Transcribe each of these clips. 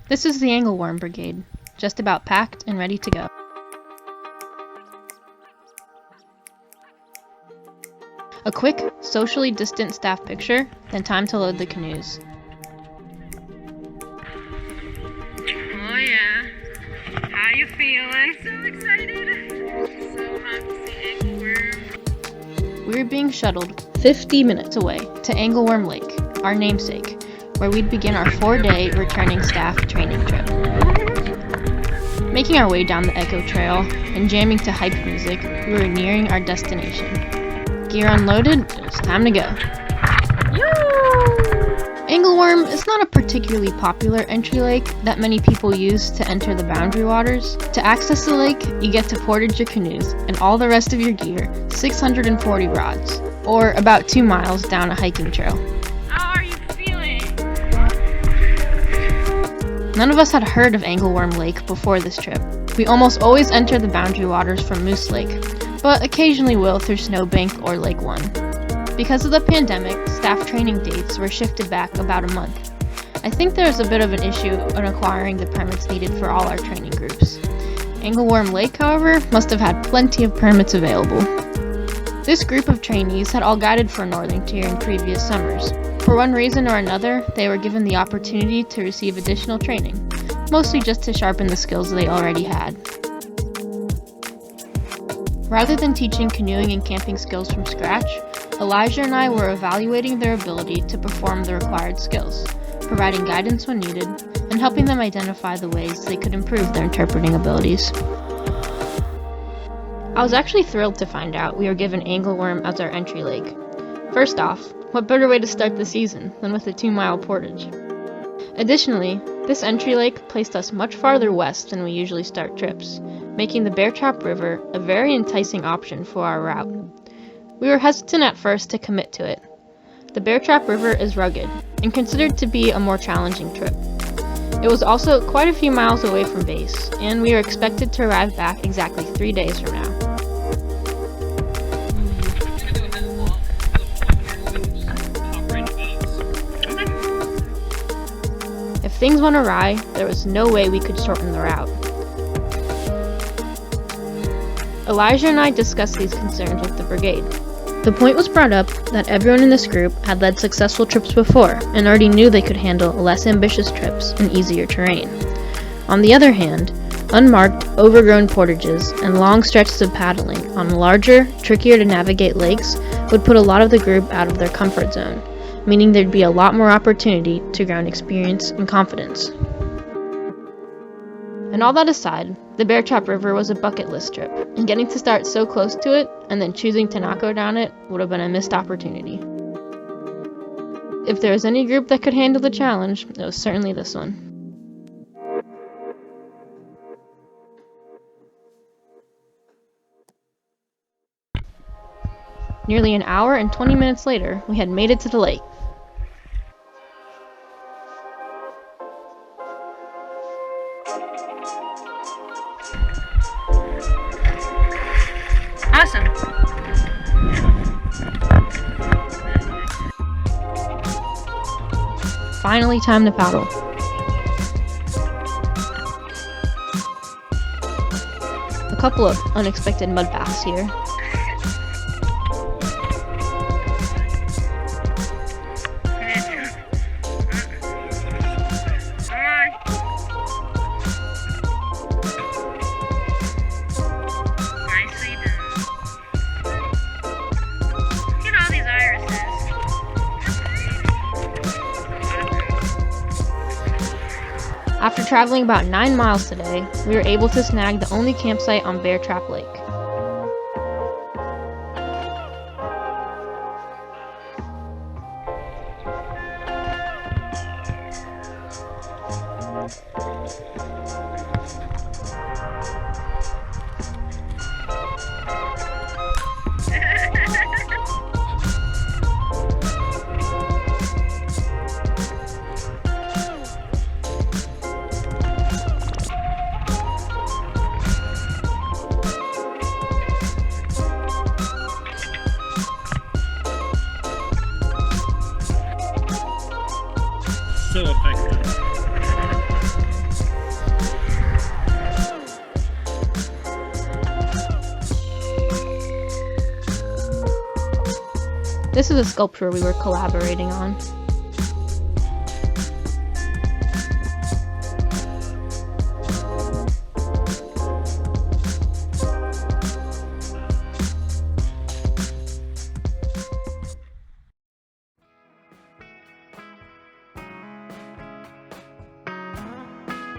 This is the Angleworm Brigade, just about packed and ready to go. A quick, socially distant staff picture, then time to load the canoes. Oh yeah, how you feeling? So excited! So pumped to see Angleworm. We were being shuttled 50 minutes away to Angleworm Lake, our namesake, where we'd begin our 4-day returning staff training trip. Making our way down the Echo Trail and jamming to hype music, we were nearing our destination. Gear unloaded, it was time to go. Angleworm is not a particularly popular entry lake that many people use to enter the boundary waters. To access the lake, you get to portage your canoes and all the rest of your gear 640 rods, or about 2 miles down a hiking trail. How are you feeling? None of us had heard of Angleworm Lake before this trip. We almost always enter the boundary waters from Moose Lake, but occasionally will through Snowbank or Lake One. Because of the pandemic, staff training dates were shifted back about a month. I think there was a bit of an issue in acquiring the permits needed for all our training groups. Angleworm Lake, however, must have had plenty of permits available. This group of trainees had all guided for Northern Tier in previous summers. For one reason or another, they were given the opportunity to receive additional training, mostly just to sharpen the skills they already had. Rather than teaching canoeing and camping skills from scratch, Elijah and I were evaluating their ability to perform the required skills, providing guidance when needed, and helping them identify the ways they could improve their interpreting abilities. I was actually thrilled to find out we were given Angleworm as our entry lake. First off, what better way to start the season than with a 2-mile portage? Additionally, this entry lake placed us much farther west than we usually start trips, making the Beartrap River a very enticing option for our route. We were hesitant at first to commit to it. The Beartrap River is rugged and considered to be a more challenging trip. It was also quite a few miles away from base, and we were expected to arrive back exactly 3 days from now. If things went awry, there was no way we could shorten the route. Elijah and I discussed these concerns with the brigade. The point was brought up that everyone in this group had led successful trips before and already knew they could handle less ambitious trips in easier terrain. On the other hand, unmarked, overgrown portages and long stretches of paddling on larger, trickier to navigate lakes would put a lot of the group out of their comfort zone, meaning there'd be a lot more opportunity to gain experience and confidence. And all that aside, the Beartrap River was a bucket list trip, and getting to start so close to it and then choosing to not go down it would have been a missed opportunity. If there was any group that could handle the challenge, it was certainly this one. Nearly an hour and 20 minutes later, we had made it to the lake. Awesome! Finally time to paddle. A couple of unexpected mud baths here. After traveling about 9 miles today, we were able to snag the only campsite on Beartrap Lake. So effective. This is a sculpture we were collaborating on.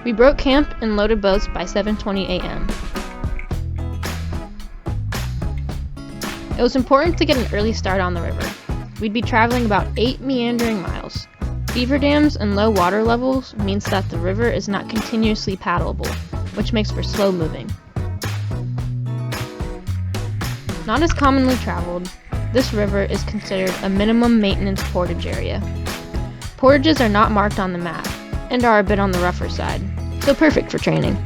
We broke camp and loaded boats by 7:20 a.m. It was important to get an early start on the river. We'd be traveling about 8 meandering miles. Beaver dams and low water levels means that the river is not continuously paddleable, which makes for slow moving. Not as commonly traveled, this river is considered a minimum maintenance portage area. Portages are not marked on the map and are a bit on the rougher side, so perfect for training.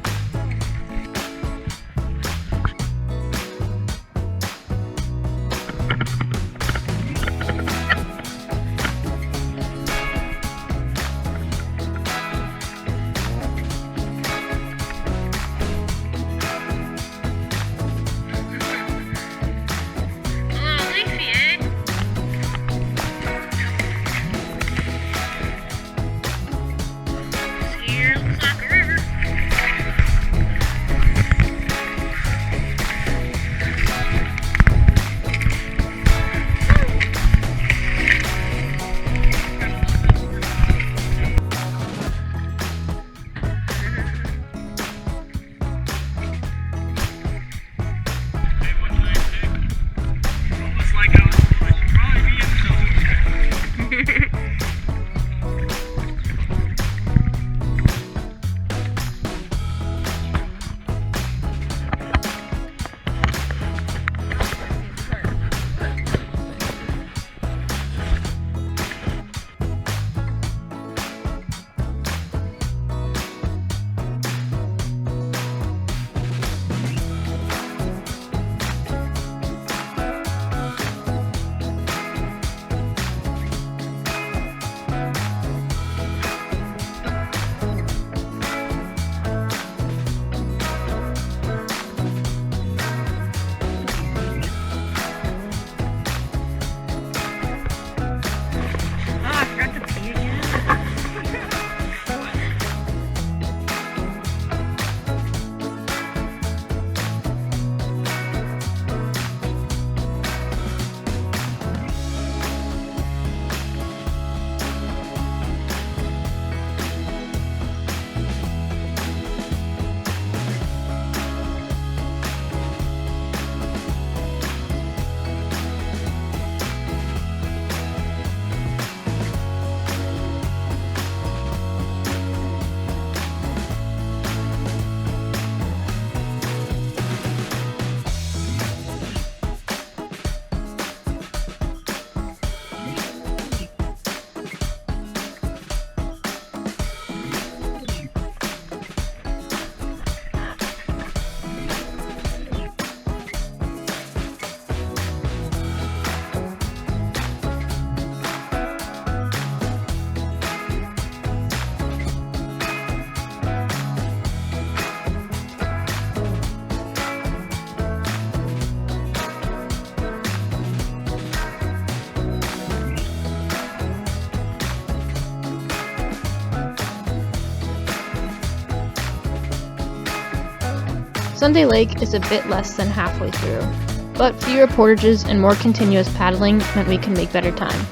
Sunday Lake is a bit less than halfway through, but fewer portages and more continuous paddling meant we can make better time.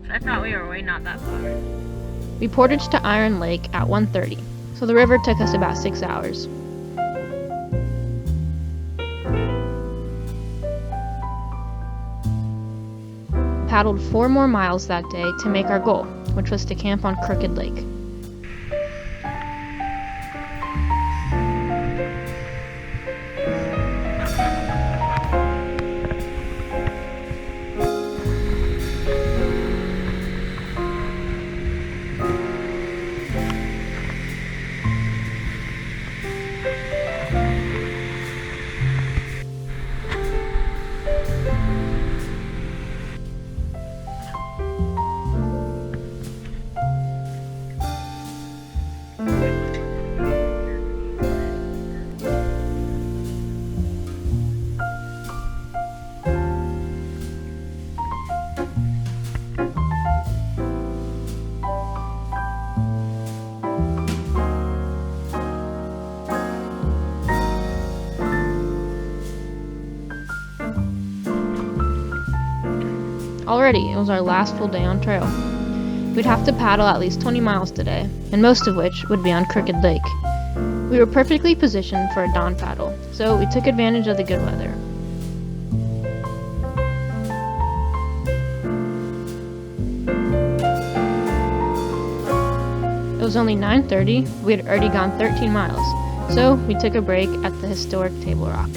I thought we were way not that far. We portaged to Airae Lake at 1:30, so the river took us about 6 hours. Paddled 4 more miles that day to make our goal, which was to camp on Crooked Lake. Already, it was our last full day on trail. We'd have to paddle at least 20 miles today, and most of which would be on Crooked Lake. We were perfectly positioned for a dawn paddle, so we took advantage of the good weather. It was only 9:30, we had already gone 13 miles, so we took a break at the historic Table Rock.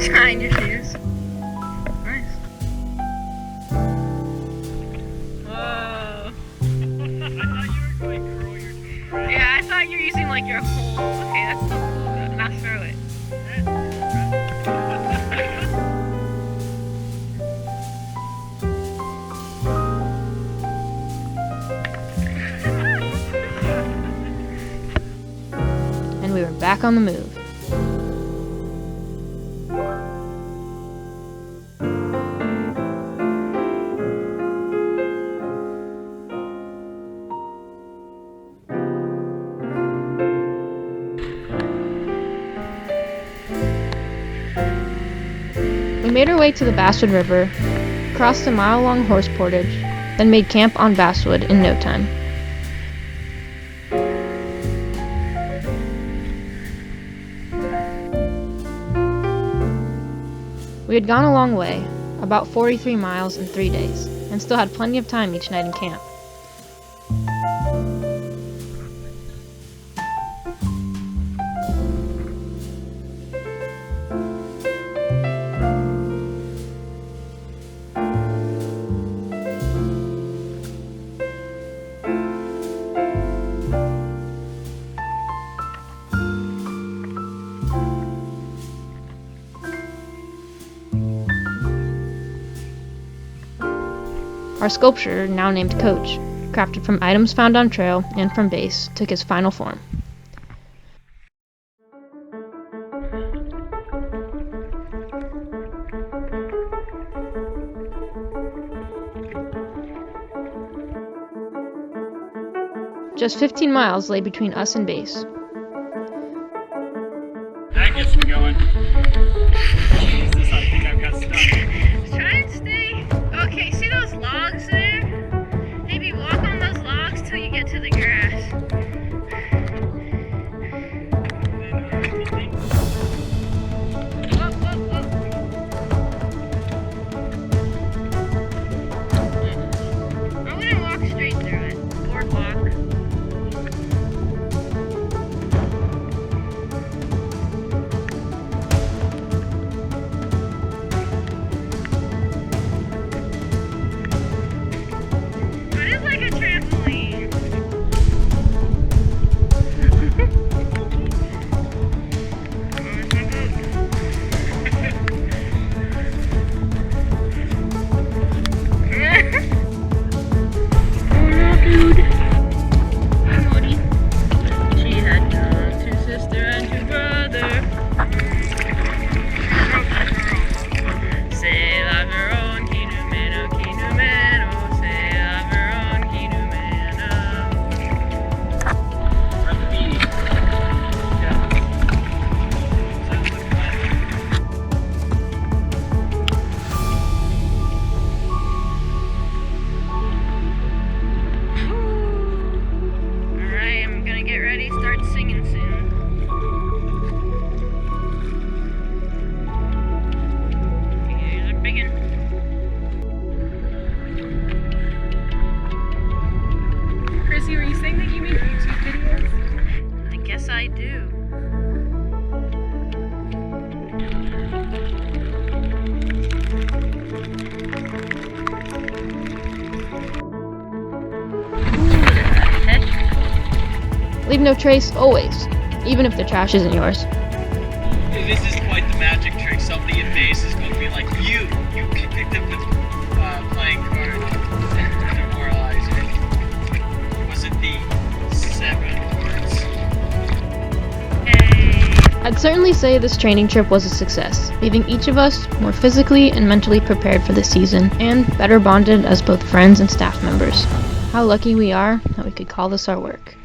Trying your shoes. Nice. Whoa. I thought you were going to curl your toes. Yeah, I thought you were using like your whole. Okay, that's so cool. Now throw it. And we were back on the move. We made our way to the Basswood River, crossed a mile-long horse portage, then made camp on Basswood in no time. We had gone a long way, about 43 miles in 3 days, and still had plenty of time each night in camp. Our sculpture, now named Coach, crafted from items found on trail and from base, took his final form. Just 15 miles lay between us and base. That gets me going. Jesus, I think I've got stuck. Try and stay. Okay, see those logs there? Maybe walk on those logs till you get to the grass. Whoa, whoa, whoa. I'm gonna walk straight through it. Boardwalk. It is like a trampoline. She had two sister and two brother. Say la veron kinumeno kinumeno. Say la veron kinumeno. That's me. Yeah. Sounds like fun. Alright, I'm gonna get ready, start singing soon. Here's a big one. Chrissy, were you saying that you make YouTube videos? I guess I do. Leave no trace, always, even if the trash isn't yours. This is quite the magic trick. Somebody in base is going to be like, you picked up this playing card and demoralize it. Was it the 7 words? Hey. I'd certainly say this training trip was a success, leaving each of us more physically and mentally prepared for the season, and better bonded as both friends and staff members. How lucky we are that we could call this our work.